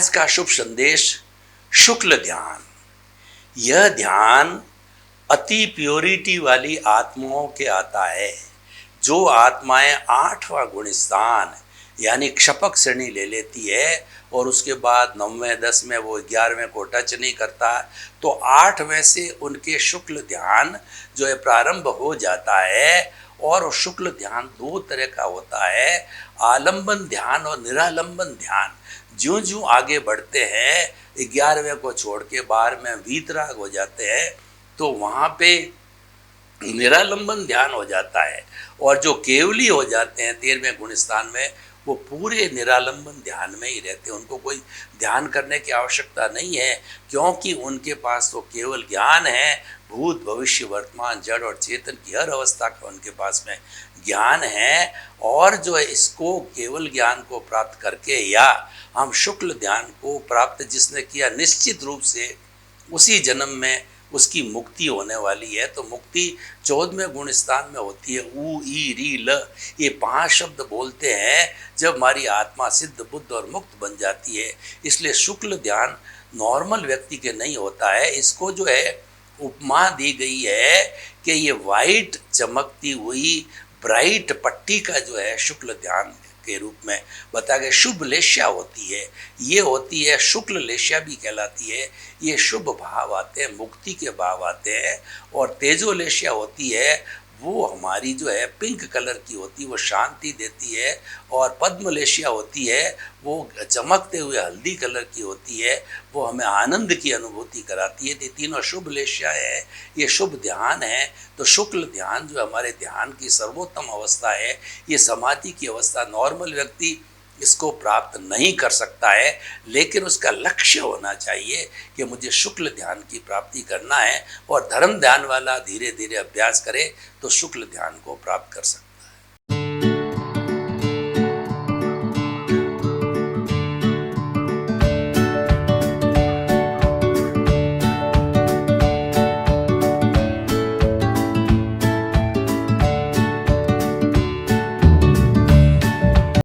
आज का शुभ संदेश शुक्ल ध्यान। यह ध्यान अति प्योरिटी वाली आत्माओं के आता है। जो आत्माएं 8वां गुण स्थान यानी क्षपक श्रेणी ले लेती है और उसके बाद 9वें 10वें वो 11वें को टच नहीं करता, तो 8वें से उनके शुक्ल ध्यान जो है प्रारंभ हो जाता है। और वो शुक्ल ध्यान दो तरह का होता है, आलंबन ध्यान और निरालंबन ध्यान। ज्यों ज्यों आगे बढ़ते हैं 11वें को छोड़ के 12वें वीतराग हो जाते हैं, तो वहाँ पे निरालंबन ध्यान हो जाता है। और जो केवली हो जाते हैं 13वें गुण स्थान में, वो पूरे निरालंबन ध्यान में ही रहते हैं। उनको कोई ध्यान करने की आवश्यकता नहीं है, क्योंकि उनके पास तो केवल ज्ञान है। भूत भविष्य वर्तमान जड़ और चेतन की हर अवस्था का उनके पास में ज्ञान है। और जो है इसको केवल ज्ञान को प्राप्त करके या हम शुक्ल ध्यान को प्राप्त जिसने किया, निश्चित रूप से उसी जन्म में उसकी मुक्ति होने वाली है। तो मुक्ति 14वें गुण स्थान में होती है। ऊ ई री ल, ये 5 शब्द बोलते हैं जब हमारी आत्मा सिद्ध बुद्ध और मुक्त बन जाती है। इसलिए शुक्ल ध्यान नॉर्मल व्यक्ति के नहीं होता है। इसको जो है उपमा दी गई है कि ये वाइट चमकती हुई ब्राइट पट्टी का जो है शुक्ल ध्यान के रूप में बता गया। शुभ लेश्या होती है, ये होती है शुक्ल लेश्या भी कहलाती है। ये शुभ भाव आते हैं, मुक्ति के भाव आते हैं। और तेजो लेश्या होती है, वो हमारी जो है पिंक कलर की होती है, वो शांति देती है। और पद्म लेश्या होती है, वो चमकते हुए हल्दी कलर की होती है, वो हमें आनंद की अनुभूति कराती है। ये तीनों शुभ लेश्या है, ये शुभ ध्यान है। तो शुक्ल ध्यान जो हमारे ध्यान की सर्वोत्तम अवस्था है, ये समाधि की अवस्था। नॉर्मल व्यक्ति इसको प्राप्त नहीं कर सकता है, लेकिन उसका लक्ष्य होना चाहिए कि मुझे शुक्ल ध्यान की प्राप्ति करना है। और धर्म ध्यान वाला धीरे धीरे अभ्यास करे तो शुक्ल ध्यान को प्राप्त कर सकता है।